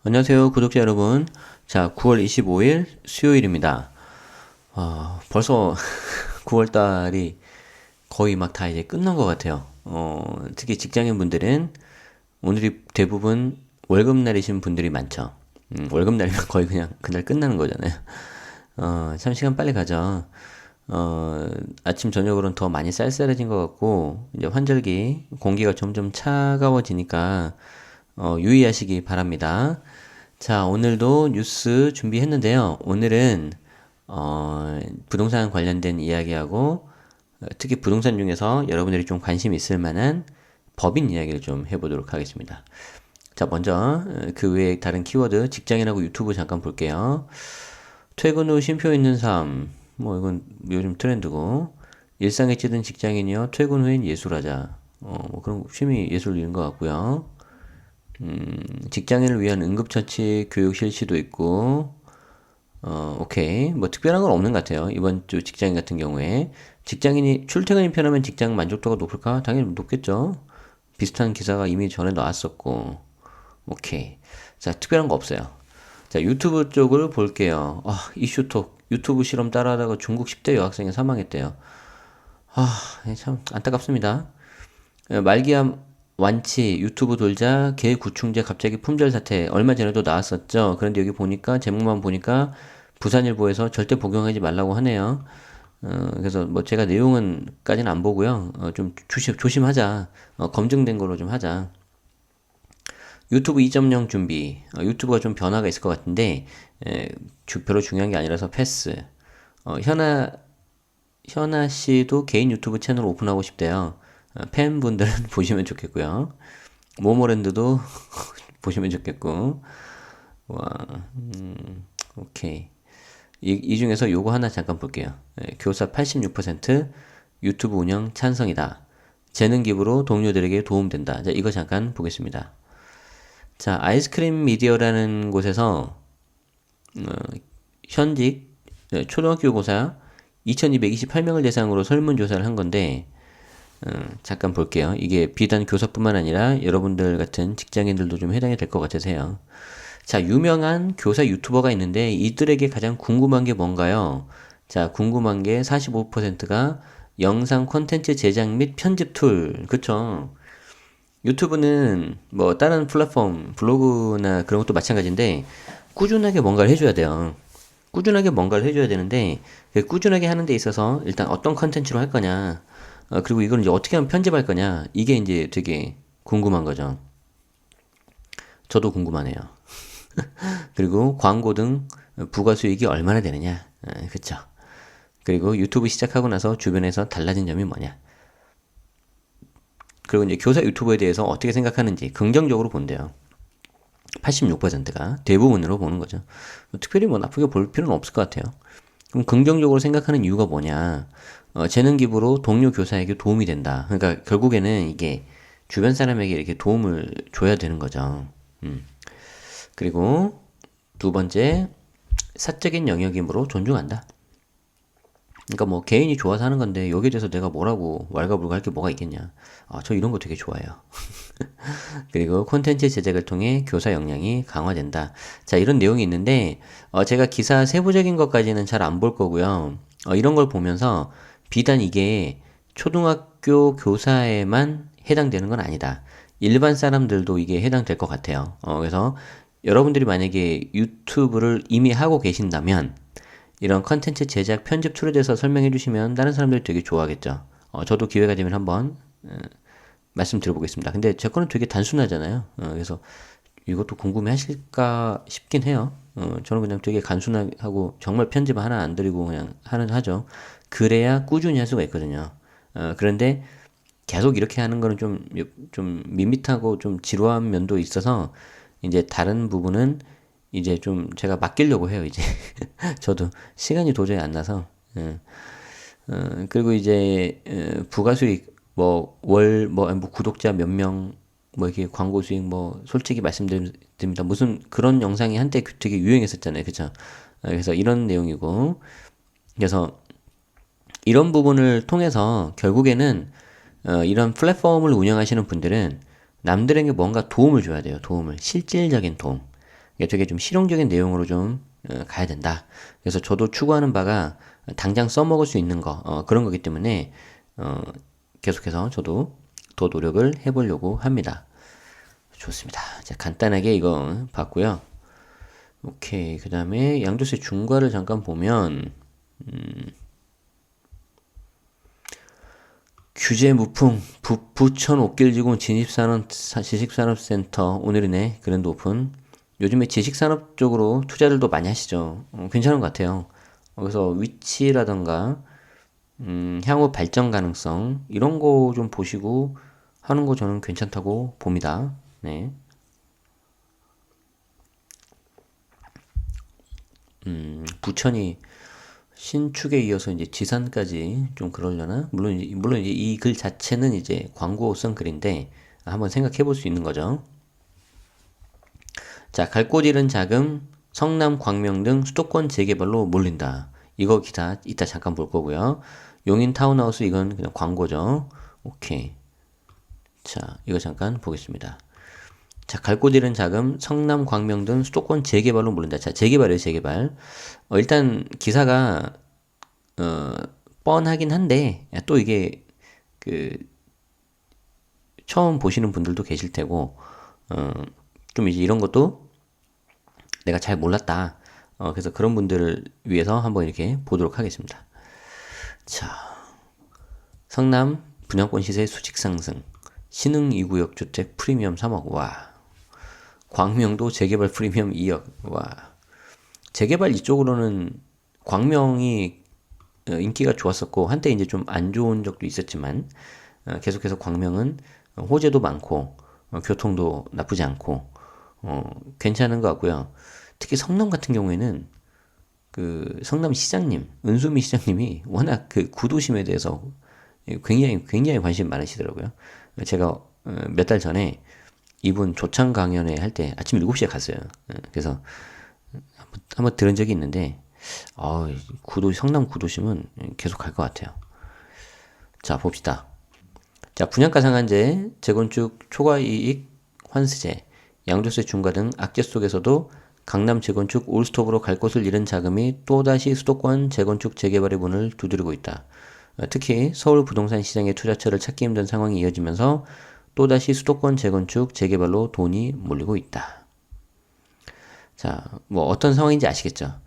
안녕하세요, 구독자 여러분. 자, 9월 25일 수요일입니다. 벌써 9월 달이 거의 막 다 이제 끝난 것 같아요. 특히 직장인 분들은 오늘이 대부분 월급날이신 분들이 많죠. 월급날이면 거의 그냥 그날 끝나는 거잖아요. 참 시간 빨리 가죠. 아침 저녁으로는 더 많이 쌀쌀해진 것 같고, 이제 환절기 공기가 점점 차가워지니까, 유의하시기 바랍니다. 자, 오늘도 뉴스 준비했는데요. 오늘은 부동산 관련된 이야기하고 특히 부동산 중에서 여러분들이 좀 관심 있을 만한 법인 이야기를 좀 해보도록 하겠습니다. 자, 먼저 그 외에 다른 키워드 직장인하고 유튜브 잠깐 볼게요. 퇴근 후 쉼표 있는 삶, 뭐 이건 요즘 트렌드고 일상에 찌든 직장인이요 퇴근 후엔 예술하자. 뭐 그런 취미 예술인 것 같고요. 직장인을 위한 응급처치 교육 실시도 있고, 오케이. 뭐 특별한 건 없는 것 같아요. 이번 주 직장인 같은 경우에. 직장인이 출퇴근이 편하면 직장 만족도가 높을까? 당연히 높겠죠. 비슷한 기사가 이미 전에 나왔었고, 오케이. 자, 특별한 거 없어요. 자, 유튜브 쪽을 볼게요. 이슈톡. 유튜브 실험 따라하다가 중국 10대 여학생이 사망했대요. 참 안타깝습니다. 말기암 완치 유튜브 돌자 개 구충제 갑자기 품절 사태 얼마 전에도 나왔었죠. 그런데 여기 보니까 제목만 보니까 부산일보에서 절대 복용하지 말라고 하네요. 그래서 뭐 제가 내용은까지는 안 보고요. 좀 조심하자. 검증된 걸로 좀 하자. 유튜브 2.0 준비. 유튜브가 좀 변화가 있을 것 같은데 별로 중요한 게 아니라서 패스. 현아 씨도 개인 유튜브 채널 오픈하고 싶대요. 팬분들은 보시면 좋겠고요. 모모랜드도 보시면 좋겠고. 와, 오케이. 이 중에서 요거 하나 잠깐 볼게요. 교사 86% 유튜브 운영 찬성이다. 재능 기부로 동료들에게 도움된다. 자, 이거 잠깐 보겠습니다. 자, 아이스크림 미디어라는 곳에서 현직 초등학교 고사 2228명을 대상으로 설문조사를 한 건데 잠깐 볼게요. 이게 비단 교사뿐만 아니라 여러분들 같은 직장인들도 좀 해당이 될 것 같으세요. 자, 유명한 교사 유튜버가 있는데 이들에게 가장 궁금한 게 뭔가요? 자, 궁금한 게 45%가 영상 콘텐츠 제작 및 편집 툴. 그쵸? 유튜브는 뭐 다른 플랫폼, 블로그나 그런 것도 마찬가지인데 꾸준하게 뭔가를 해줘야 돼요. 꾸준하게 뭔가를 해줘야 되는데 그 꾸준하게 하는 데 있어서 일단 어떤 컨텐츠로 할 거냐 그리고 이걸 이제 어떻게 하면 편집할 거냐 이게 이제 되게 궁금한 거죠. 저도 궁금하네요. 그리고 광고 등 부가 수익이 얼마나 되느냐 그쵸. 그리고 유튜브 시작하고 나서 주변에서 달라진 점이 뭐냐 그리고 이제 교사 유튜버에 대해서 어떻게 생각하는지 긍정적으로 본대요. 86%가 대부분으로 보는 거죠. 특별히 뭐 나쁘게 볼 필요는 없을 것 같아요. 그럼 긍정적으로 생각하는 이유가 뭐냐? 재능 기부로 동료 교사에게 도움이 된다. 그러니까 결국에는 이게 주변 사람에게 이렇게 도움을 줘야 되는 거죠. 그리고 두 번째, 사적인 영역이므로 존중한다. 그러니까 뭐 개인이 좋아서 하는 건데 여기에 대해서 내가 뭐라고 왈가불가 할 게 뭐가 있겠냐. 저 이런 거 되게 좋아해요. 그리고 콘텐츠 제작을 통해 교사 역량이 강화된다. 자, 이런 내용이 있는데, 제가 기사 세부적인 것까지는 잘 안 볼 거고요. 이런 걸 보면서 비단 이게 초등학교 교사에만 해당되는 건 아니다. 일반 사람들도 이게 해당될 것 같아요. 그래서 여러분들이 만약에 유튜브를 이미 하고 계신다면, 이런 컨텐츠 제작 편집 툴에 대해서 설명해 주시면 다른 사람들이 되게 좋아하겠죠. 저도 기회가 되면 한번 말씀드려보겠습니다. 근데 제 거는 되게 단순하잖아요. 그래서 이것도 궁금해 하실까 싶긴 해요. 저는 그냥 되게 간순하고 정말 편집 하나 안 드리고 그냥 하죠. 그래야 꾸준히 할 수가 있거든요. 그런데 계속 이렇게 하는 거는 좀 밋밋하고 좀 지루한 면도 있어서 이제 다른 부분은 이제 좀 제가 맡기려고 해요, 이제. 저도 시간이 도저히 안 나서. 그리고 이제 부가수익 뭐 구독자 몇 명 뭐 이렇게 광고 수익 뭐 솔직히 말씀드립니다. 무슨 그런 영상이 한때 되게 유행했었잖아요. 그쵸? 그래서 이런 내용이고 그래서 이런 부분을 통해서 결국에는 이런 플랫폼을 운영하시는 분들은 남들에게 뭔가 도움을 줘야 돼요. 도움을 실질적인 도움. 이게 되게 좀 실용적인 내용으로 좀 가야 된다. 그래서 저도 추구하는 바가 당장 써먹을 수 있는 거 그런 거기 때문에 계속해서 저도 더 노력을 해보려고 합니다. 좋습니다. 자, 간단하게 이거 봤고요. 오케이. 그 다음에 양도세 중과를 잠깐 보면 규제 무풍 부천 옥길지구 지식산업센터 오늘이네 그랜드 오픈. 요즘에 지식산업 쪽으로 투자들도 많이 하시죠. 괜찮은 것 같아요. 그래서 위치라던가 향후 발전 가능성 이런 거 좀 보시고 하는 거 저는 괜찮다고 봅니다. 네. 부천이 신축에 이어서 이제 지산까지 좀 그러려나? 물론 이제 이 글 자체는 이제 광고성 글인데 한번 생각해 볼 수 있는 거죠. 자, 갈 곳 잃은 자금, 성남, 광명 등 수도권 재개발로 몰린다. 이거 기사 이따 잠깐 볼 거고요. 용인 타운하우스 이건 그냥 광고죠. 오케이. 자, 이거 잠깐 보겠습니다. 자, 갈 곳 잃은 자금, 성남, 광명 등 수도권 재개발로 몰린다. 자, 재개발이에요, 재개발. 일단 기사가 뻔하긴 한데 또 이게 그 처음 보시는 분들도 계실 테고 좀 이제 이런 것도 내가 잘 몰랐다. 그래서 그런 분들을 위해서 한번 이렇게 보도록 하겠습니다. 자, 성남 분양권 시세 수직 상승, 신흥 2구역 주택 프리미엄 3억, 와. 광명도 재개발 프리미엄 2억, 와. 재개발 이쪽으로는 광명이 인기가 좋았었고 한때 이제 좀 안 좋은 적도 있었지만 계속해서 광명은 호재도 많고 교통도 나쁘지 않고 괜찮은 것 같고요. 특히 성남 같은 경우에는 그 성남 시장님 은수미 시장님이 워낙 그 구도심에 대해서 굉장히 관심 많으시더라고요. 제가 몇 달 전에 이분 조창 강연회 할 때 아침 7시에 갔어요. 그래서 한번 들은 적이 있는데 성남 구도심은 계속 갈 것 같아요. 자, 봅시다. 자, 분양가 상한제, 재건축 초과이익 환수제, 양도세 중과 등 악재 속에서도 강남 재건축 올스톱으로 갈 곳을 잃은 자금이 또다시 수도권 재건축 재개발의 문을 두드리고 있다. 특히 서울 부동산 시장의 투자처를 찾기 힘든 상황이 이어지면서 또다시 수도권 재건축 재개발로 돈이 몰리고 있다. 자, 뭐 어떤 상황인지 아시겠죠?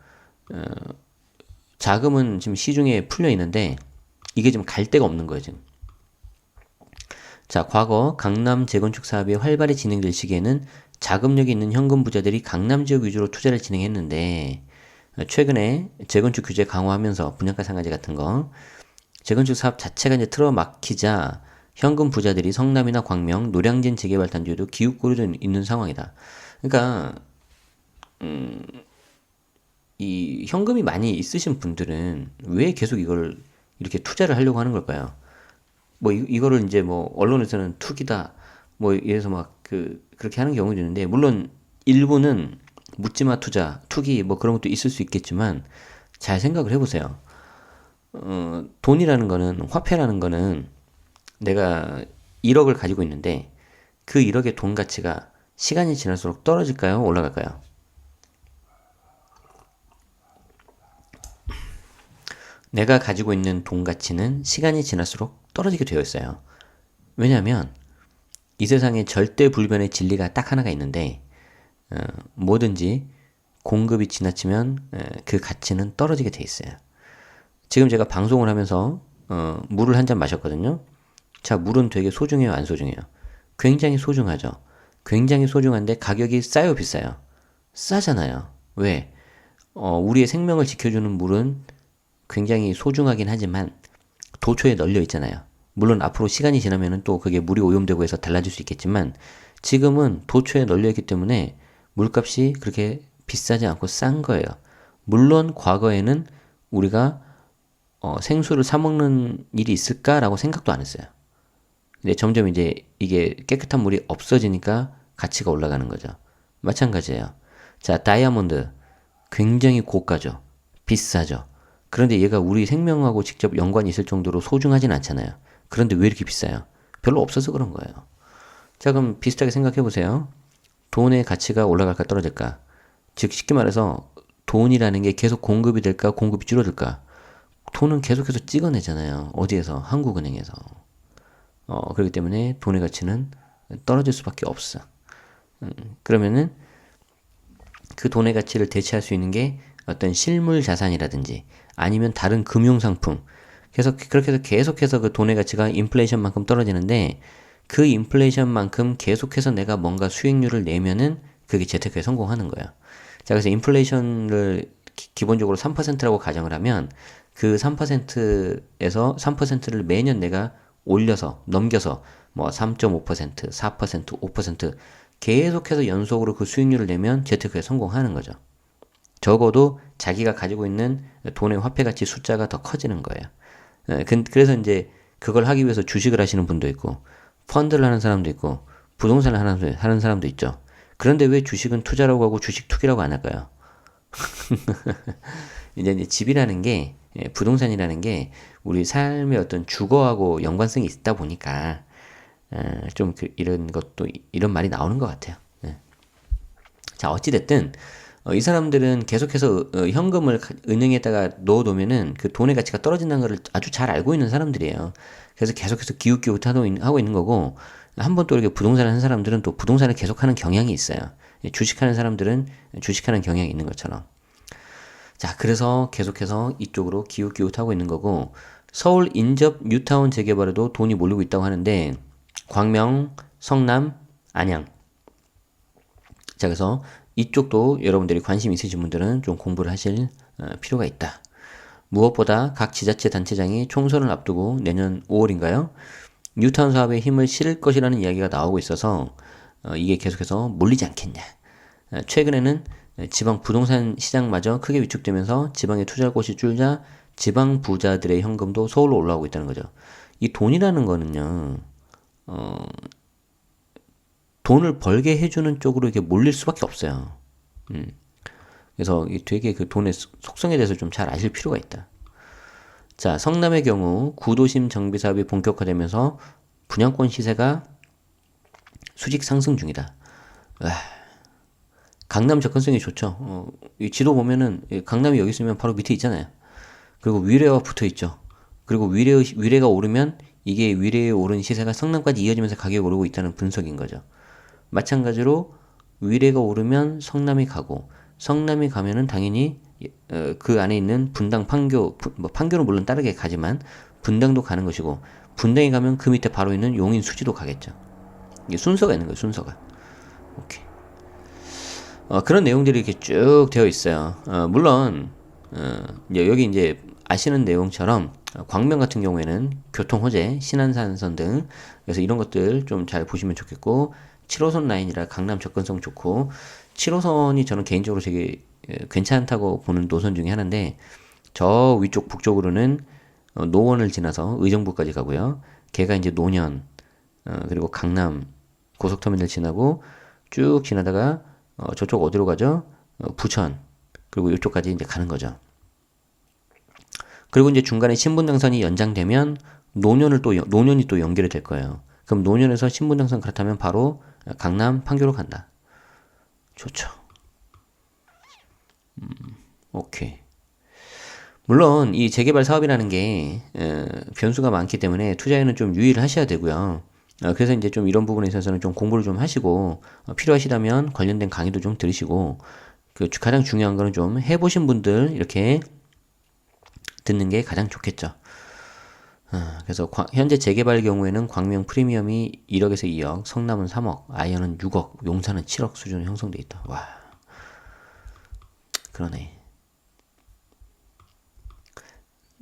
자금은 지금 시중에 풀려 있는데 이게 지금 갈 데가 없는 거예요, 지금. 자, 과거 강남 재건축 사업이 활발히 진행될 시기에는 자금력이 있는 현금 부자들이 강남 지역 위주로 투자를 진행했는데 최근에 재건축 규제 강화하면서 분양가 상한제 같은 거 재건축 사업 자체가 이제 틀어막히자 현금 부자들이 성남이나 광명, 노량진 재개발 단지에도 기웃거리고 있는 상황이다. 그러니까 이 현금이 많이 있으신 분들은 왜 계속 이걸 이렇게 투자를 하려고 하는 걸까요? 뭐 이거를 이제 뭐 언론에서는 투기다 뭐 이래서 막 그렇게 하는 경우도 있는데 물론 일부는 묻지마 투자, 투기 뭐 그런 것도 있을 수 있겠지만 잘 생각을 해보세요. 돈이라는 거는 화폐라는 거는 내가 1억을 가지고 있는데 그 1억의 돈 가치가 시간이 지날수록 떨어질까요? 올라갈까요? 내가 가지고 있는 돈 가치는 시간이 지날수록 떨어지게 되어 있어요. 왜냐하면 이 세상에 절대 불변의 진리가 딱 하나가 있는데 뭐든지 공급이 지나치면 그 가치는 떨어지게 돼 있어요. 지금 제가 방송을 하면서 물을 한 잔 마셨거든요. 자, 물은 되게 소중해요, 안 소중해요? 굉장히 소중하죠. 굉장히 소중한데 가격이 싸요, 비싸요? 싸잖아요. 왜? 우리의 생명을 지켜주는 물은 굉장히 소중하긴 하지만 도초에 널려 있잖아요. 물론 앞으로 시간이 지나면 또 그게 물이 오염되고 해서 달라질 수 있겠지만 지금은 도초에 널려 있기 때문에 물값이 그렇게 비싸지 않고 싼 거예요. 물론 과거에는 우리가 생수를 사 먹는 일이 있을까라고 생각도 안 했어요. 근데 점점 이제 이게 깨끗한 물이 없어지니까 가치가 올라가는 거죠. 마찬가지예요. 자, 다이아몬드 굉장히 고가죠. 비싸죠. 그런데 얘가 우리 생명하고 직접 연관이 있을 정도로 소중하진 않잖아요. 그런데 왜 이렇게 비싸요? 별로 없어서 그런 거예요. 자, 그럼 비슷하게 생각해 보세요. 돈의 가치가 올라갈까 떨어질까? 즉 쉽게 말해서 돈이라는 게 계속 공급이 될까 공급이 줄어들까? 돈은 계속해서 찍어내잖아요. 어디에서? 한국은행에서. 그렇기 때문에 돈의 가치는 떨어질 수밖에 없어. 그러면은 그 돈의 가치를 대체할 수 있는 게 어떤 실물 자산이라든지 아니면 다른 금융 상품. 그렇게 해서 계속해서 그 돈의 가치가 인플레이션만큼 떨어지는데 그 인플레이션만큼 계속해서 내가 뭔가 수익률을 내면은 그게 재테크에 성공하는 거예요. 자, 그래서 인플레이션을 기본적으로 3%라고 가정을 하면 그 3%에서 3%를 매년 내가 올려서 넘겨서 뭐 3.5%, 4%, 5% 계속해서 연속으로 그 수익률을 내면 재테크에 성공하는 거죠. 적어도 자기가 가지고 있는 돈의 화폐 가치 숫자가 더 커지는 거예요. 그래서 이제 그걸 하기 위해서 주식을 하시는 분도 있고 펀드를 하는 사람도 있고 부동산을 하는 사람도 있죠. 그런데 왜 주식은 투자라고 하고 주식 투기라고 안 할까요? 이제 집이라는 게 부동산이라는 게 우리 삶의 어떤 주거하고 연관성이 있다 보니까 좀 이런 것도 이런 말이 나오는 것 같아요. 자, 어찌됐든 이 사람들은 계속해서 현금을 은행에다가 넣어두면은 그 돈의 가치가 떨어진다는 것을 아주 잘 알고 있는 사람들이에요. 그래서 계속해서 기웃기웃 하고 있는 거고, 한번 또 이렇게 부동산을 하는 사람들은 또 부동산을 계속하는 경향이 있어요. 주식하는 사람들은 주식하는 경향이 있는 것처럼. 자, 그래서 계속해서 이쪽으로 기웃기웃 하고 있는 거고, 서울 인접 뉴타운 재개발에도 돈이 몰리고 있다고 하는데, 광명, 성남, 안양. 자, 그래서 이쪽도 여러분들이 관심 있으신 분들은 좀 공부를 하실 필요가 있다. 무엇보다 각 지자체 단체장이 총선을 앞두고 내년 5월인가요? 뉴타운 사업에 힘을 실을 것이라는 이야기가 나오고 있어서 이게 계속해서 몰리지 않겠냐. 최근에는 지방 부동산 시장마저 크게 위축되면서 지방에 투자할 곳이 줄자 지방 부자들의 현금도 서울로 올라오고 있다는 거죠. 이 돈이라는 거는요, 돈을 벌게 해주는 쪽으로 이렇게 몰릴 수밖에 없어요. 그래서 되게 그 돈의 속성에 대해서 좀 잘 아실 필요가 있다. 자, 성남의 경우 구도심 정비 사업이 본격화되면서 분양권 시세가 수직 상승 중이다. 강남 접근성이 좋죠. 이 지도 보면은 강남이 여기 있으면 바로 밑에 있잖아요. 그리고 위례와 붙어 있죠. 그리고 위례가 오르면 이게 위례에 오른 시세가 성남까지 이어지면서 가격이 오르고 있다는 분석인 거죠. 마찬가지로 위례가 오르면 성남이 가고 성남이 가면은 당연히 그 안에 있는 분당 판교 뭐 판교는 물론 다르게 가지만 분당도 가는 것이고 분당에 가면 그 밑에 바로 있는 용인 수지도 가겠죠. 이게 순서가 있는 거예요. 순서가. 오케이. 그런 내용들이 이렇게 쭉 되어 있어요. 물론 여기 이제 아시는 내용처럼 광명 같은 경우에는 교통 호재, 신안산선 등 그래서 이런 것들 좀 잘 보시면 좋겠고 7호선 라인이라 강남 접근성 좋고 7호선이 저는 개인적으로 되게 괜찮다고 보는 노선 중에 하나인데 저 위쪽 북쪽으로는 노원을 지나서 의정부까지 가고요. 걔가 이제 노년 그리고 강남 고속터미널 지나고 쭉 지나다가 저쪽 어디로 가죠? 부천 그리고 이쪽까지 이제 가는 거죠. 그리고 이제 중간에 신분당선이 연장되면 노년이 또 연결이 될 거예요. 그럼 노년에서 신분당선 갈아타면 바로 강남 판교로 간다. 좋죠. 오케이. 물론 이 재개발 사업이라는 게 변수가 많기 때문에 투자에는 좀 유의를 하셔야 되고요. 그래서 이제 좀 이런 부분에 있어서는 좀 공부를 좀 하시고 필요하시다면 관련된 강의도 좀 들으시고 그 가장 중요한 거는 좀 해보신 분들 이렇게 듣는 게 가장 좋겠죠. 그래서 현재 재개발 경우에는 광명 프리미엄이 1억에서 2억, 성남은 3억, 아이언은 6억, 용산은 7억 수준으로 형성돼 있다. 와, 그러네.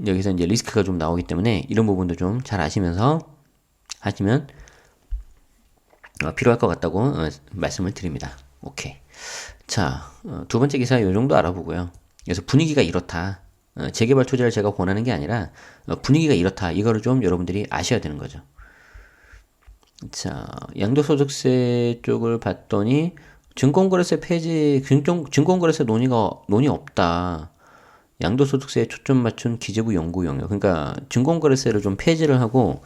여기서 이제 리스크가 좀 나오기 때문에 이런 부분도 좀 잘 아시면서 하시면 필요할 것 같다고 말씀을 드립니다. 오케이. 자, 두 번째 기사 이 정도 알아보고요. 그래서 분위기가 이렇다. 재개발 투자를 제가 권하는 게 아니라 분위기가 이렇다. 이거를 좀 여러분들이 아셔야 되는 거죠. 자, 양도소득세 쪽을 봤더니 증권거래세 폐지, 증권거래세 논의 없다. 양도소득세에 초점 맞춘 기재부 연구 영역. 그러니까 증권거래세를 좀 폐지를 하고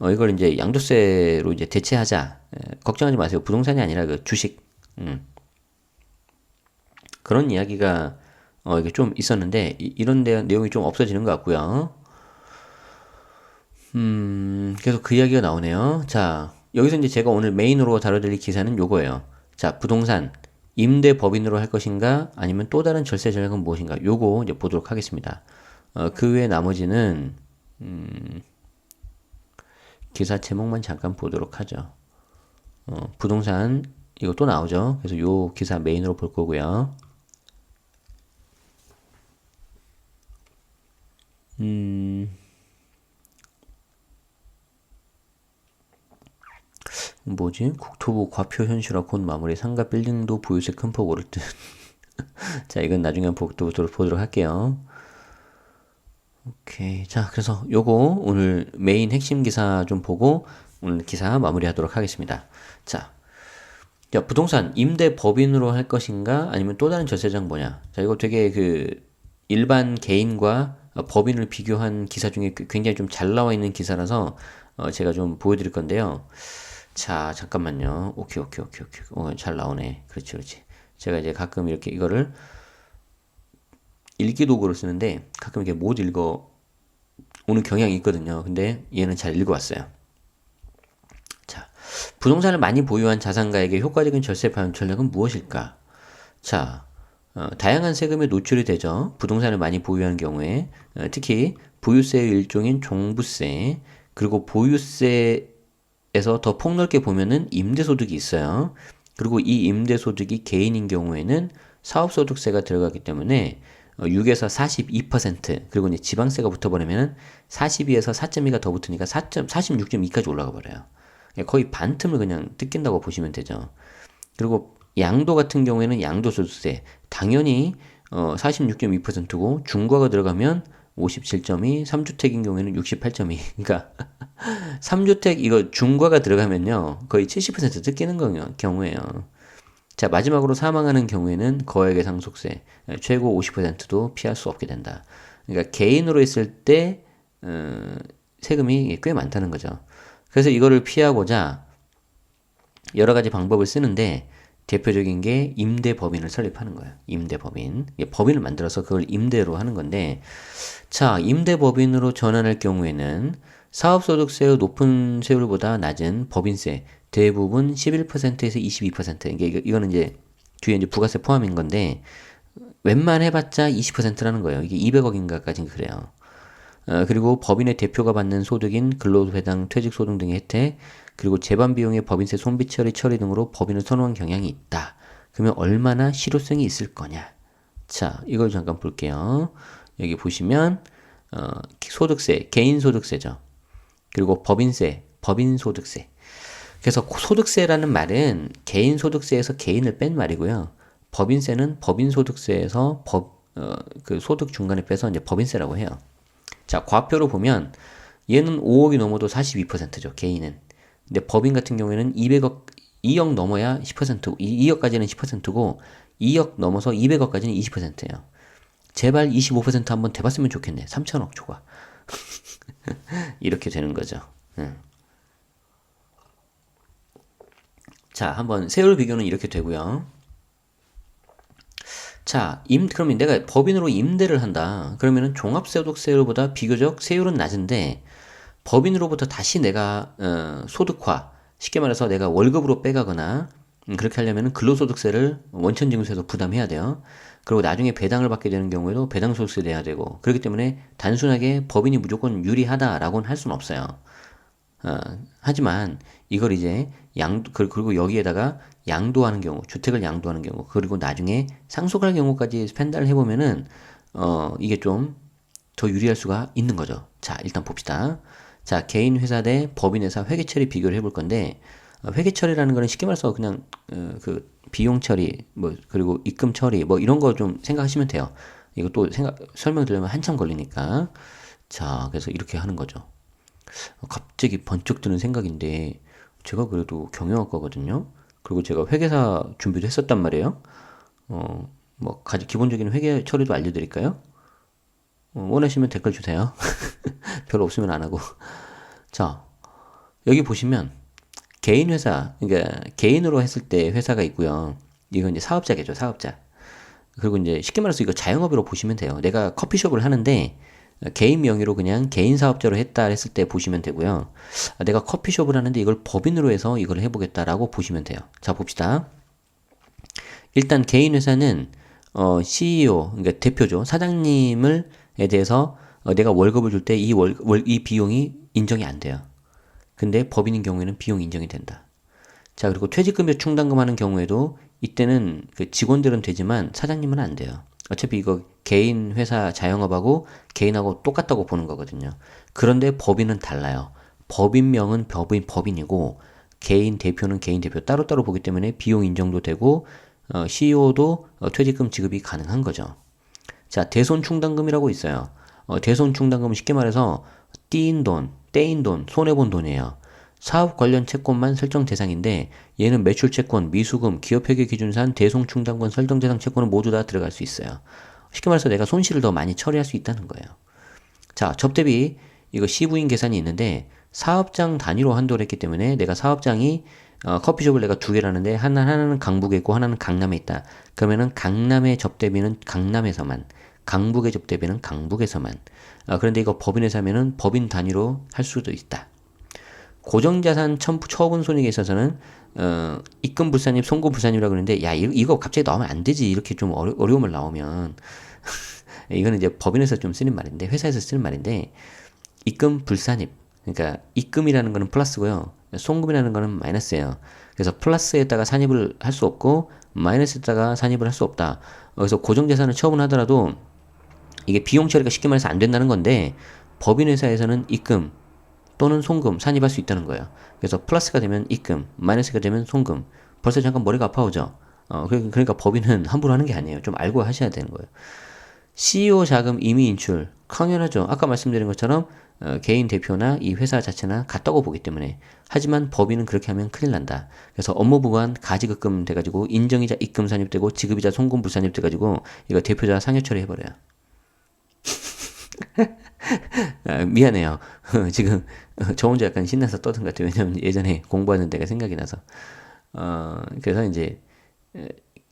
이걸 이제 양도세로 이제 대체하자. 걱정하지 마세요. 부동산이 아니라 그 주식. 그런 이야기가 이게 좀 있었는데 이런 내용이 좀 없어지는 것 같고요. 계속 그 이야기가 나오네요. 자, 여기서 이제 제가 오늘 메인으로 다뤄드릴 기사는 요거예요. 자, 부동산 임대 법인으로 할 것인가 아니면 또 다른 절세 전략은 무엇인가? 요거 이제 보도록 하겠습니다. 그 외 나머지는 기사 제목만 잠깐 보도록 하죠. 부동산 이거 또 나오죠. 그래서 요 기사 메인으로 볼 거고요. 뭐지? 국토부 과표 현실화 곧 마무리 상가 빌딩도 보유세 큰 폭 오를 듯. 자, 이건 나중에 한번 보도록 할게요. 오케이. 자, 그래서 요거 오늘 메인 핵심 기사 좀 보고 오늘 기사 마무리하도록 하겠습니다. 자, 부동산 임대 법인으로 할 것인가 아니면 또 다른 절세장 뭐냐? 자, 이거 되게 그 일반 개인과 법인을 비교한 기사 중에 굉장히 좀 잘 나와 있는 기사라서 제가 좀 보여드릴 건데요. 자, 잠깐만요. 오케이. 잘 나오네. 그렇지. 제가 이제 가끔 이렇게 이거를 읽기 도구로 쓰는데 가끔 이게 못 읽어 오는 경향이 있거든요. 근데 얘는 잘 읽어왔어요. 자, 부동산을 많이 보유한 자산가에게 효과적인 절세 방역 전략은 무엇일까? 자, 다양한 세금에 노출이 되죠. 부동산을 많이 보유하는 경우에 특히 보유세의 일종인 종부세 그리고 보유세에서 더 폭넓게 보면은 임대소득이 있어요. 그리고 이 임대소득이 개인인 경우에는 사업소득세가 들어가기 때문에 6에서 42% 그리고 이제 지방세가 붙어버리면 42에서 4.2가 더 붙으니까 46.2까지 올라가 버려요. 거의 반틈을 그냥 뜯긴다고 보시면 되죠. 그리고 양도 같은 경우에는 양도소득세 당연히 46.2%고 중과가 들어가면 57.2, 3주택인 경우에는 68.2. 그러니까 3주택 이거 중과가 들어가면요 거의 70% 뜯기는 경우예요. 자, 마지막으로 사망하는 경우에는 거액의 상속세 최고 50%도 피할 수 없게 된다. 그러니까 개인으로 했을 때 세금이 꽤 많다는 거죠. 그래서 이거를 피하고자 여러 가지 방법을 쓰는데 대표적인 게 임대법인을 설립하는 거예요. 임대법인. 법인을 만들어서 그걸 임대로 하는 건데 자, 임대법인으로 전환할 경우에는 사업소득세의 높은 세율보다 낮은 법인세 대부분 11%에서 22%. 이거는 이제 뒤에 이제 부가세 포함인 건데 웬만해봤자 20%라는 거예요. 이게 200억인가까지 그래요. 그리고 법인의 대표가 받는 소득인 근로배당, 퇴직소득 등의 혜택, 그리고 재반 비용의 법인세 손비 처리 등으로 법인을 선호한 경향이 있다. 그러면 얼마나 실효성이 있을 거냐? 자, 이걸 잠깐 볼게요. 여기 보시면 소득세, 개인소득세죠. 그리고 법인세, 법인소득세. 그래서 소득세라는 말은 개인소득세에서 개인을 뺀 말이고요. 법인세는 법인소득세에서 그 소득 중간에 빼서 이제 법인세라고 해요. 자, 과표로 보면 얘는 5억이 넘어도 42%죠, 개인은. 근데 법인 같은 경우에는 200억, 2억 넘어야 10%, 2억까지는 10%고 2억 넘어서 200억까지는 20%예요. 제발 25% 한번 돼봤으면 좋겠네. 3천억 초과. 이렇게 되는 거죠. 자, 한번 세율 비교는 이렇게 되고요. 자, 그러면 내가 법인으로 임대를 한다. 그러면은 종합소득세율보다 비교적 세율은 낮은데 법인으로부터 다시 내가 소득화, 쉽게 말해서 내가 월급으로 빼가거나 그렇게 하려면 근로소득세를 원천징수에서 부담해야 돼요. 그리고 나중에 배당을 받게 되는 경우에도 배당소득세 내야 되고 그렇기 때문에 단순하게 법인이 무조건 유리하다라고는 할 수는 없어요. 하지만 이걸 이제 그리고 여기에다가 양도하는 경우, 주택을 양도하는 경우, 그리고 나중에 상속할 경우까지 펜달을 해보면은 이게 좀 더 유리할 수가 있는 거죠. 자, 일단 봅시다. 자, 개인 회사 대 법인 회사 회계 처리 비교를 해볼 건데 회계 처리라는 거는 쉽게 말해서 그냥 그 비용 처리 뭐 그리고 입금 처리 뭐 이런 거 좀 생각하시면 돼요. 이거 또 설명드리려면 한참 걸리니까. 자, 그래서 이렇게 하는 거죠. 갑자기 번쩍 드는 생각인데 제가 그래도 경영학과거든요. 그리고 제가 회계사 준비도 했었단 말이에요. 뭐 기본적인 회계 처리도 알려드릴까요? 원하시면 댓글 주세요. 별로 없으면 안 하고. 자, 여기 보시면 개인 회사, 그러니까 개인으로 했을 때 회사가 있고요. 이건 이제 사업자겠죠, 사업자. 그리고 이제 쉽게 말해서 이거 자영업으로 보시면 돼요. 내가 커피숍을 하는데 개인 명의로 그냥 개인 사업자로 했다 했을 때 보시면 되고요. 내가 커피숍을 하는데 이걸 법인으로 해서 이걸 해보겠다라고 보시면 돼요. 자, 봅시다. 일단 개인 회사는 CEO, 그러니까 대표죠. 사장님을에 대해서 내가 월급을 줄 때 이 비용이 인정이 안 돼요. 근데 법인인 경우에는 비용 인정이 된다. 자, 그리고 퇴직금에 충당금 하는 경우에도 이때는 그 직원들은 되지만 사장님은 안 돼요. 어차피 이거 개인 회사 자영업하고 개인하고 똑같다고 보는 거거든요. 그런데 법인은 달라요. 법인명은 법인이고 개인 대표는 개인 대표 따로따로 보기 때문에 비용 인정도 되고 CEO도 퇴직금 지급이 가능한 거죠. 자, 대손 충당금이라고 있어요. 대손 충당금은 쉽게 말해서 떼인 돈, 손해본 돈이에요. 사업 관련 채권만 설정 대상인데 얘는 매출 채권, 미수금, 기업회계 기준산, 대손 충당권 설정 대상 채권은 모두 다 들어갈 수 있어요. 쉽게 말해서 내가 손실을 더 많이 처리할 수 있다는 거예요. 자, 접대비 이거 시부인 계산이 있는데 사업장 단위로 한도를 했기 때문에 내가 사업장이 커피숍을 내가 두 개라는데 하나는 강북에 있고 하나는 강남에 있다. 그러면은 강남의 접대비는 강남에서만, 강북의 접대비는 강북에서만. 그런데 이거 법인에서 하면은 법인 단위로 할 수도 있다. 고정자산 처분 손익에 있어서는 입금 불산입, 송금 불산입이라고 그러는데 야 이거 갑자기 나오면 안 되지. 이렇게 좀 어려움을 나오면 이거는 이제 법인에서 좀 쓰는 말인데 회사에서 쓰는 말인데 입금 불산입, 그러니까 입금이라는 거는 플러스고요. 송금이라는 거는 마이너스예요. 그래서 플러스에다가 산입을 할 수 없고 마이너스에다가 산입을 할 수 없다. 그래서 고정자산을 처분하더라도 이게 비용 처리가 쉽게 말해서 안 된다는 건데 법인 회사에서는 입금 또는 송금 산입할 수 있다는 거예요. 그래서 플러스가 되면 입금, 마이너스가 되면 송금. 벌써 잠깐 머리가 아파오죠. 그러니까 법인은 함부로 하는 게 아니에요. 좀 알고 하셔야 되는 거예요. CEO 자금 임의 인출 당연하죠. 아까 말씀드린 것처럼 개인 대표나 이 회사 자체나 같다고 보기 때문에. 하지만 법인은 그렇게 하면 큰일 난다. 그래서 업무부관 가지급금 돼가지고 인정이자 입금 산입되고 지급이자 송금 불산입 돼가지고 이거 대표자 상여 처리해버려요. 미안해요. 지금 저 혼자 약간 신나서 떠든 것 같아요. 왜냐면 예전에 공부하는 데가 생각이 나서. 그래서 이제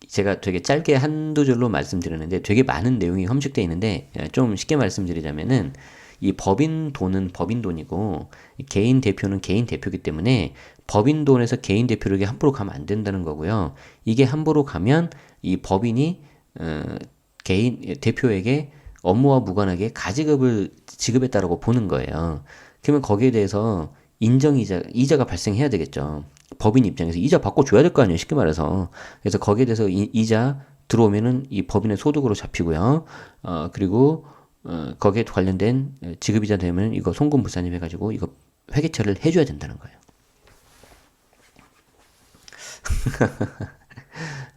제가 되게 짧게 한두 줄로 말씀드렸는데 되게 많은 내용이 함축되어 있는데 좀 쉽게 말씀드리자면은 이 법인 돈은 법인 돈이고 개인 대표는 개인 대표이기 때문에 법인 돈에서 개인 대표에게 함부로 가면 안 된다는 거고요. 이게 함부로 가면 이 법인이 개인 대표에게 업무와 무관하게 가지급을 지급했다라고 보는 거예요. 그러면 거기에 대해서 이자가 발생해야 되겠죠. 법인 입장에서 이자 받고 줘야 될 거 아니에요. 쉽게 말해서. 그래서 거기에 대해서 이자 들어오면은 이 법인의 소득으로 잡히고요. 그리고 거기에 관련된 지급이자 되면 이거 송금 불산입 해가지고 이거 회계 처리를 해줘야 된다는 거예요.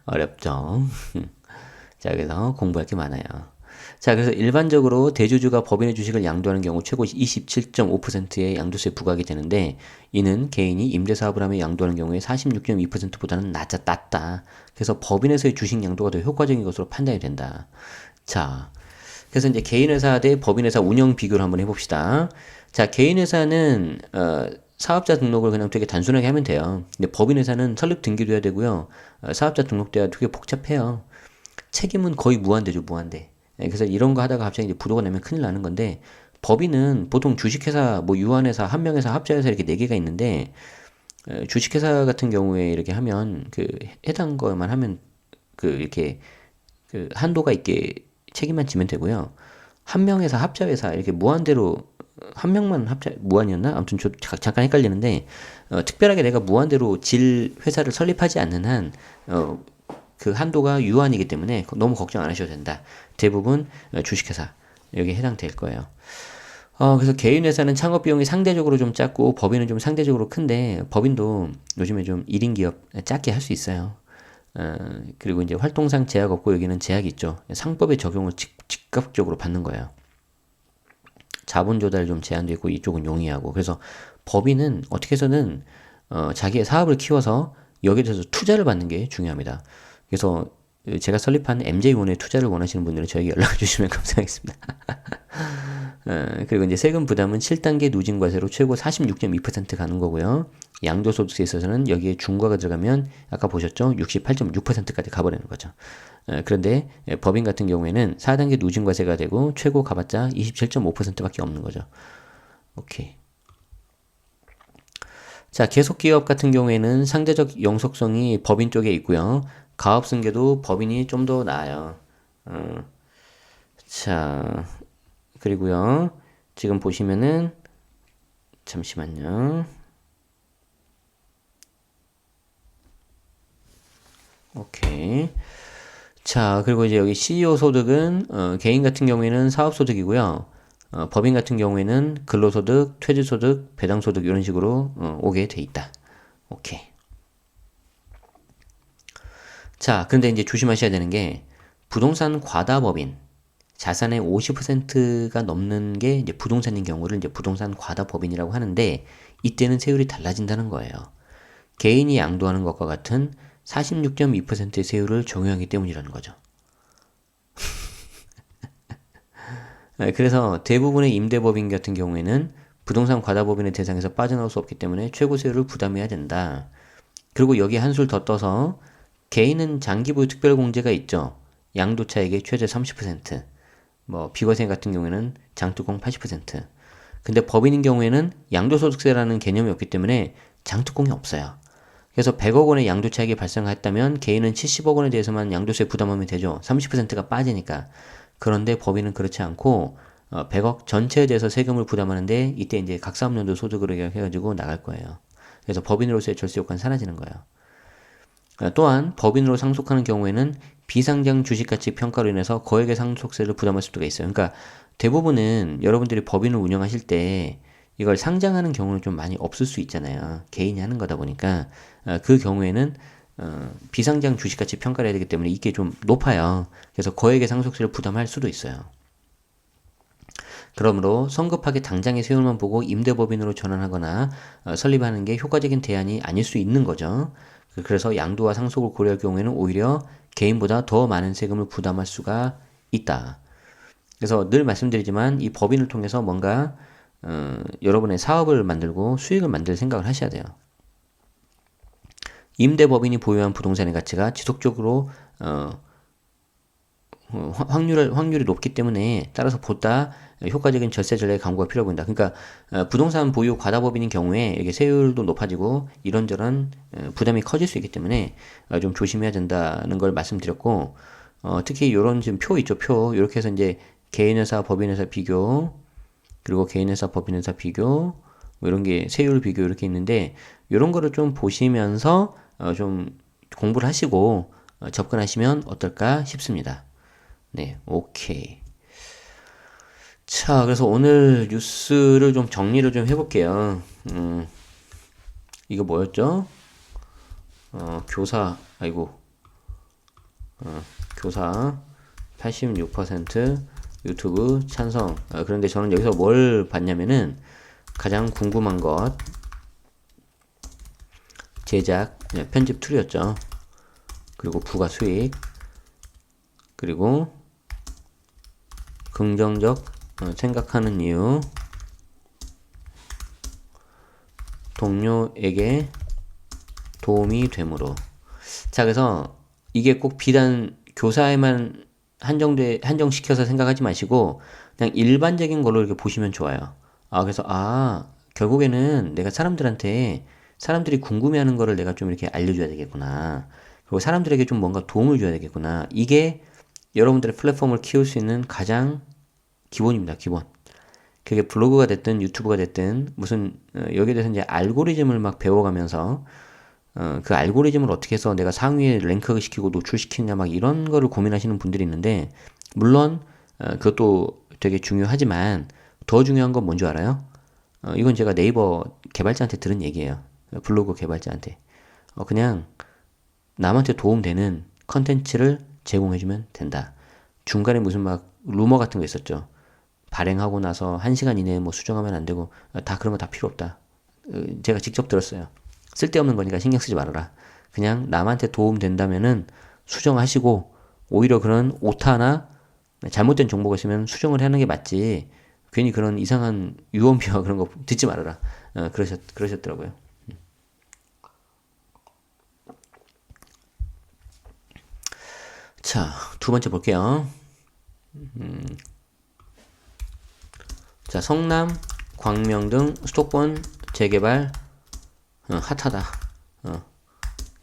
어렵죠. 자, 그래서 공부할 게 많아요. 자, 그래서 일반적으로 대주주가 법인의 주식을 양도하는 경우 최고 27.5%의 양도세 부과하게 되는데 이는 개인이 임대사업을 하며 양도하는 경우에 46.2%보다는 낮다. 그래서 법인에서의 주식 양도가 더 효과적인 것으로 판단이 된다. 자, 그래서 이제 개인회사 대 법인회사 운영 비교를 한번 해봅시다. 자, 개인회사는 사업자 등록을 그냥 되게 단순하게 하면 돼요. 근데 법인회사는 설립 등기도 해야 되고요. 사업자 등록돼야 되게 복잡해요. 책임은 거의 무한대죠, 무한대. 그래서 이런 거 하다가 갑자기 이제 부도가 나면 큰일 나는 건데 법인은 보통 주식회사, 뭐 유한회사, 한명회사, 합자회사 이렇게 네 개가 있는데 주식회사 같은 경우에 이렇게 하면 그 해당 거만 하면 그 이렇게 그 한도가 있게 책임만 지면 되고요. 한명회사, 합자회사 이렇게 무한대로 한 명만 무한이었나? 아무튼 저 잠깐 헷갈리는데 특별하게 내가 무한대로 질 회사를 설립하지 않는 한 그 한도가 유한이기 때문에 너무 걱정 안 하셔도 된다. 대부분 주식회사 여기에 해당될 거예요. 그래서 개인회사는 창업비용이 상대적으로 좀 작고 법인은 좀 상대적으로 큰데 법인도 요즘에 좀 1인 기업 작게 할 수 있어요. 그리고 이제 활동상 제약 없고 여기는 제약이 있죠. 상법의 적용을 즉각적으로 받는 거예요. 자본 조달 좀 제한도 있고 이쪽은 용이하고 그래서 법인은 어떻게 해서는 자기의 사업을 키워서 여기에 대해서 투자를 받는 게 중요합니다. 그래서 제가 설립한 MJ원에 투자를 원하시는 분들은 저에게 연락을 주시면 감사하겠습니다. 그리고 이제 세금 부담은 7단계 누진과세로 최고 46.2% 가는 거고요. 양도소득세에 있어서는 여기에 중과가 들어가면 아까 보셨죠? 68.6%까지 가버리는 거죠. 그런데 법인 같은 경우에는 4단계 누진과세가 되고 최고 가봤자 27.5%밖에 없는 거죠. 오케이. 자, 계속기업 같은 경우에는 상대적 영속성이 법인 쪽에 있고요. 가업승계도 법인이 좀 더 나아요. 자, 그리고요. 지금 보시면은 잠시만요. 오케이. 자, 그리고 이제 여기 CEO 소득은 개인 같은 경우에는 사업소득이고요. 법인 같은 경우에는 근로소득, 퇴직소득, 배당소득 이런 식으로 오게 돼 있다. 오케이. 자, 근데 이제 조심하셔야 되는 게 부동산 과다법인 자산의 50%가 넘는 게 이제 부동산인 경우를 이제 부동산 과다법인이라고 하는데 이때는 세율이 달라진다는 거예요. 개인이 양도하는 것과 같은 46.2%의 세율을 적용하기 때문이라는 거죠. 그래서 대부분의 임대법인 같은 경우에는 부동산 과다법인의 대상에서 빠져나올 수 없기 때문에 최고 세율을 부담해야 된다. 그리고 여기 한술 더 떠서 개인은 장기보유 특별공제가 있죠. 양도차익의 최대 30%, 뭐 비과세 같은 경우에는 장특공 80%. 근데 법인인 경우에는 양도소득세라는 개념이 없기 때문에 장특공이 없어요. 그래서 100억 원의 양도차익이 발생했다면 개인은 70억 원에 대해서만 양도세 부담하면 되죠. 30%가 빠지니까. 그런데 법인은 그렇지 않고 100억 전체에 대해서 세금을 부담하는데 이때 이제 각사업연도 소득으로 해가지고 나갈 거예요. 그래서 법인으로서의 절세 효과는 사라지는 거예요. 또한 법인으로 상속하는 경우에는 비상장 주식가치 평가로 인해서 거액의 상속세를 부담할 수도 있어요. 그러니까 대부분은 여러분들이 법인을 운영하실 때 이걸 상장하는 경우는 좀 많이 없을 수 있잖아요. 개인이 하는 거다 보니까 그 경우에는 비상장 주식가치 평가를 해야 되기 때문에 이게 좀 높아요. 그래서 거액의 상속세를 부담할 수도 있어요. 그러므로 성급하게 당장의 세율만 보고 임대법인으로 전환하거나 설립하는 게 효과적인 대안이 아닐 수 있는 거죠. 그래서 양도와 상속을 고려할 경우에는 오히려 개인보다 더 많은 세금을 부담할 수가 있다. 그래서 늘 말씀드리지만 이 법인을 통해서 뭔가 여러분의 사업을 만들고 수익을 만들 생각을 하셔야 돼요. 임대법인이 보유한 부동산의 가치가 지속적으로 확률이 높기 때문에 따라서 보다 효과적인 절세 전략의 강구가 필요해 보인다. 그러니까 부동산 보유 과다법인인 경우에 이게 세율도 높아지고 이런저런 부담이 커질 수 있기 때문에 좀 조심해야 된다는 걸 말씀드렸고 특히 이런 지금 표 있죠, 표. 이렇게 해서 이제 개인회사, 법인회사 비교, 그리고 개인회사, 법인회사 비교, 뭐 이런 게 세율 비교 이렇게 있는데 이런 거를 좀 보시면서 좀 공부를 하시고 접근하시면 어떨까 싶습니다. 네, 오케이. 자, 그래서 오늘 뉴스를 좀 정리를 좀 해볼게요. 이거 뭐였죠? 교사, 아이고, 교사 86% 유튜브 찬성. 그런데 저는 여기서 뭘 봤냐면은 가장 궁금한 것 제작, 편집 툴이었죠. 그리고 부가 수익, 그리고 긍정적 생각하는 이유, 동료에게 도움이 되므로. 자, 그래서 이게 꼭 비단 교사에만 한정시켜서 생각하지 마시고 그냥 일반적인 걸로 이렇게 보시면 좋아요. 그래서 결국에는 내가 사람들이 궁금해하는 거를 내가 좀 이렇게 알려줘야 되겠구나. 그리고 사람들에게 좀 뭔가 도움을 줘야 되겠구나. 이게 여러분들의 플랫폼을 키울 수 있는 가장 기본입니다. 기본. 그게 블로그가 됐든 유튜브가 됐든 무슨 여기에 대해서 이제 알고리즘을 막 배워가면서 그 알고리즘을 어떻게 해서 내가 상위에 랭크 시키고 노출시키냐 막 이런 거를 고민하시는 분들이 있는데 물론 그것도 되게 중요하지만 더 중요한 건 뭔지 알아요? 이건 제가 네이버 개발자한테 들은 얘기예요. 블로그 개발자한테. 그냥 남한테 도움되는 컨텐츠를 제공해주면 된다. 중간에 무슨 막 루머 같은 거 있었죠. 발행하고 나서 1시간 이내에 뭐 수정하면 안 되고 다 그런 거 다 필요 없다. 제가 직접 들었어요. 쓸데없는 거니까 신경 쓰지 말아라. 그냥 남한테 도움 된다면은 수정하시고 오히려 그런 오타나 잘못된 정보가 있으면 수정을 하는 게 맞지. 괜히 그런 이상한 유언비어 그런 거 듣지 말아라. 그러셨더라고요. 자, 두 번째 볼게요. 자, 성남, 광명 등 수도권 재개발 핫하다.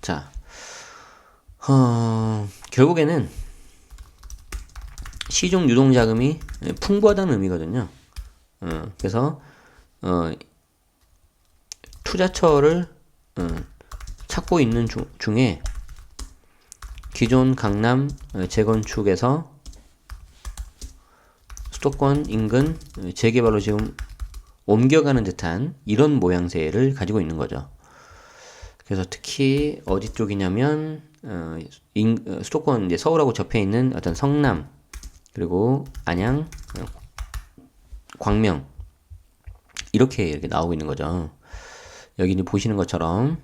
자, 결국에는 시중 유동자금이 풍부하다는 의미거든요. 그래서 투자처를 찾고 있는 중에 기존 강남 재건축에서 수도권 인근 재개발로 지금 옮겨가는 듯한 이런 모양새를 가지고 있는 거죠. 그래서 특히 어디 쪽이냐면 수도권 이제 서울하고 접해 있는 어떤 성남 그리고 안양, 광명 이렇게 나오고 있는 거죠. 여기 이제 보시는 것처럼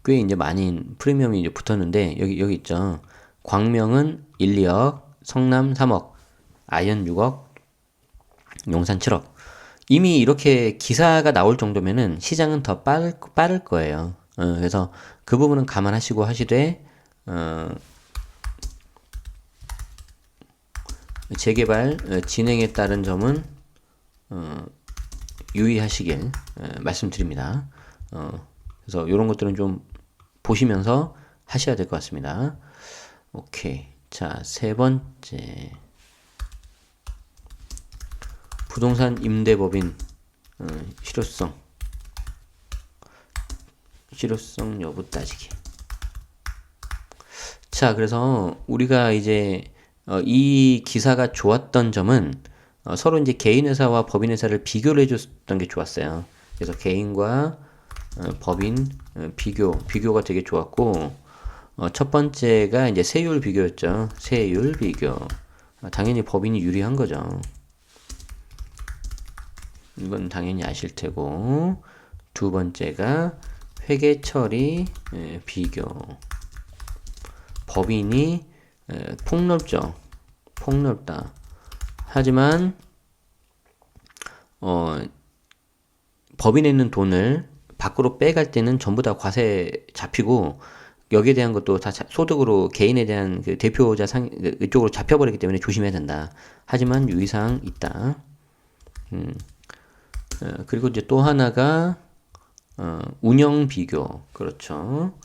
꽤 이제 많이 프리미엄이 이제 붙었는데 여기 있죠. 광명은 1, 2억, 성남 3억, 아현 6억, 용산 7억. 이미 이렇게 기사가 나올 정도면은 시장은 더 빠를 거예요. 그래서 그 부분은 감안하시고 하시되 재개발 진행에 따른 점은 유의하시길 말씀드립니다. 그래서 이런 것들은 좀 보시면서 하셔야 될 것 같습니다. 오케이. 자, 세 번째. 부동산 임대법인 실효성 여부 따지기. 자, 그래서 우리가 이제 이 기사가 좋았던 점은 서로 이제 개인회사와 법인회사를 비교를 해줬던 게 좋았어요. 그래서 개인과 법인 비교가 되게 좋았고, 첫 번째가 이제 세율 비교였죠. 세율 비교. 당연히 법인이 유리한 거죠. 이건 당연히 아실 테고, 두 번째가 회계 처리 비교. 법인이 폭넓죠. 폭넓다. 하지만 법인에 있는 돈을 밖으로 빼갈 때는 전부 다 과세 잡히고 여기에 대한 것도 다 소득으로 개인에 대한 그 대표자 이쪽으로 잡혀버리기 때문에 조심해야 된다. 하지만 유의사항 있다. 그리고 이제 또 하나가 운영 비교. 그렇죠.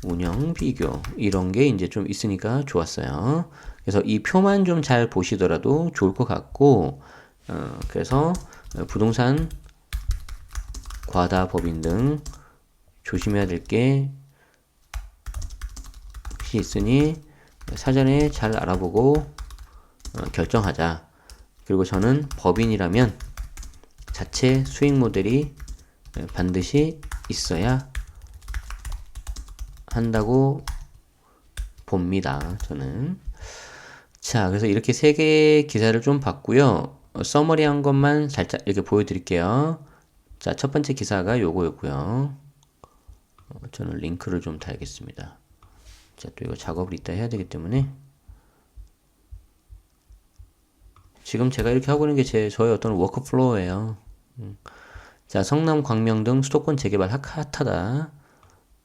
운영 비교 이런 게 이제 좀 있으니까 좋았어요. 그래서 이 표만 좀 잘 보시더라도 좋을 것 같고, 그래서 부동산 과다 법인 등 조심해야 될 게 혹시 있으니 사전에 잘 알아보고 결정하자. 그리고 저는 법인이라면 자체 수익 모델이 반드시 있어야 한다고 봅니다. 저는. 자, 그래서 이렇게 세 개의 기사를 좀 봤고요. 서머리 한 것만 살짝 이렇게 보여드릴게요. 자, 첫 번째 기사가 요거였고요. 저는 링크를 좀 달겠습니다. 자, 또 이거 작업을 이따 해야 되기 때문에 지금 제가 이렇게 하고 있는 게 저의 어떤 워크플로우예요. 자, 성남, 광명 등 수도권 재개발 핫하다.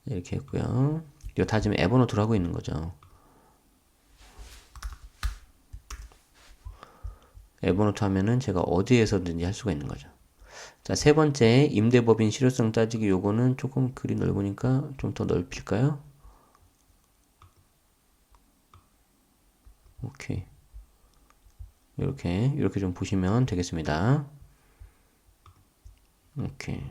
이렇게 했고요. 이거 다 지금 에버노트로 하고 있는 거죠. 에버노트 하면은 제가 어디에서든지 할 수가 있는 거죠. 자, 세 번째 임대법인 실효성 따지기. 요거는 조금 글이 넓으니까 좀 더 넓힐까요? 오케이. 이렇게 좀 보시면 되겠습니다. 오케이.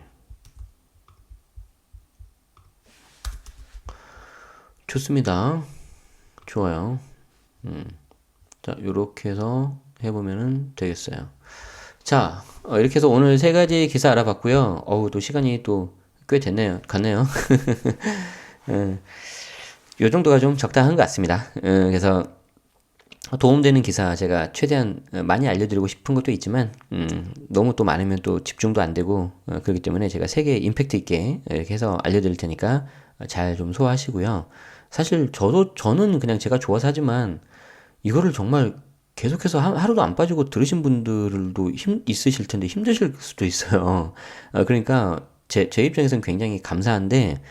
좋습니다. 좋아요. 자, 요렇게 해서 해보면 되겠어요. 자, 이렇게 해서 오늘 세 가지 기사 알아봤고요. 또 시간이 또 꽤 갔네요. 요 정도가 좀 적당한 것 같습니다. 그래서 도움되는 기사 제가 최대한 많이 알려드리고 싶은 것도 있지만, 너무 또 많으면 또 집중도 안 되고, 그렇기 때문에 제가 세 개 임팩트 있게 이렇게 해서 알려드릴 테니까 잘 좀 소화하시고요. 사실 저는 그냥 제가 좋아서 하지만 이거를 정말 계속해서 하루도 안 빠지고 들으신 분들도 있으실 텐데 힘드실 수도 있어요. 그러니까 제 입장에서는 굉장히 감사한데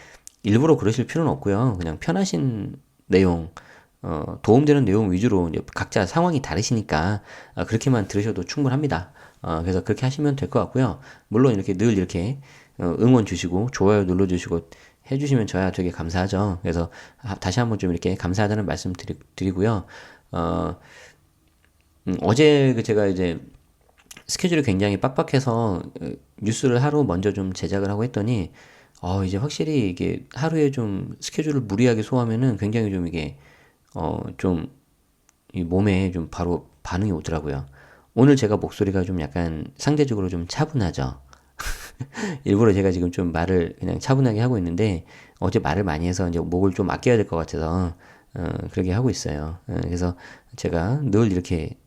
일부러 그러실 필요는 없고요. 그냥 편하신 내용, 도움되는 내용 위주로 이제 각자 상황이 다르시니까 그렇게만 들으셔도 충분합니다. 그래서 그렇게 하시면 될 것 같고요. 물론 이렇게 늘 이렇게 응원 주시고 좋아요 눌러주시고 해주시면 저야 되게 감사하죠. 그래서 다시 한번 좀 이렇게 감사하다는 말씀 드리고요. 어, 어제 제가 이제 스케줄이 굉장히 빡빡해서 뉴스를 하루 먼저 좀 제작을 하고 했더니 이제 확실히 이게 하루에 좀 스케줄을 무리하게 소화하면은 굉장히 좀 이게 좀 이 몸에 좀 바로 반응이 오더라고요. 오늘 제가 목소리가 좀 약간 상대적으로 좀 차분하죠. 일부러 제가 지금 좀 말을 그냥 차분하게 하고 있는데 어제 말을 많이 해서 이제 목을 좀 아껴야 될 것 같아서 그렇게 하고 있어요. 그래서 제가 늘 이렇게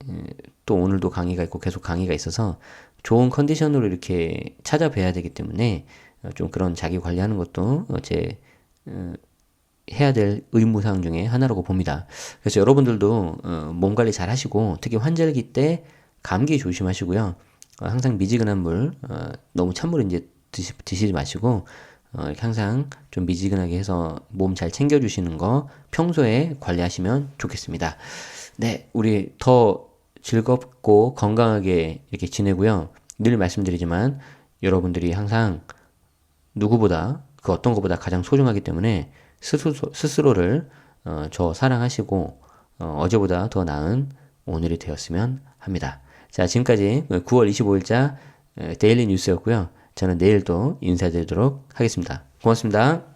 또 오늘도 강의가 있고 계속 강의가 있어서 좋은 컨디션으로 이렇게 찾아뵈야 되기 때문에 좀 그런 자기 관리하는 것도 제 해야 될 의무사항 중에 하나라고 봅니다. 그래서 여러분들도 몸 관리 잘 하시고 특히 환절기 때 감기 조심하시고요. 항상 미지근한 물, 너무 찬물 이제 드시지 마시고 이렇게 항상 좀 미지근하게 해서 몸 잘 챙겨주시는 거 평소에 관리하시면 좋겠습니다. 네, 우리 더 즐겁고 건강하게 이렇게 지내고요. 늘 말씀드리지만 여러분들이 항상 누구보다 그 어떤 것보다 가장 소중하기 때문에 스스로를 저 사랑하시고 어제보다 더 나은 오늘이 되었으면 합니다. 자, 지금까지 9월 25일자 데일리 뉴스였고요. 저는 내일 또 인사드리도록 하겠습니다. 고맙습니다.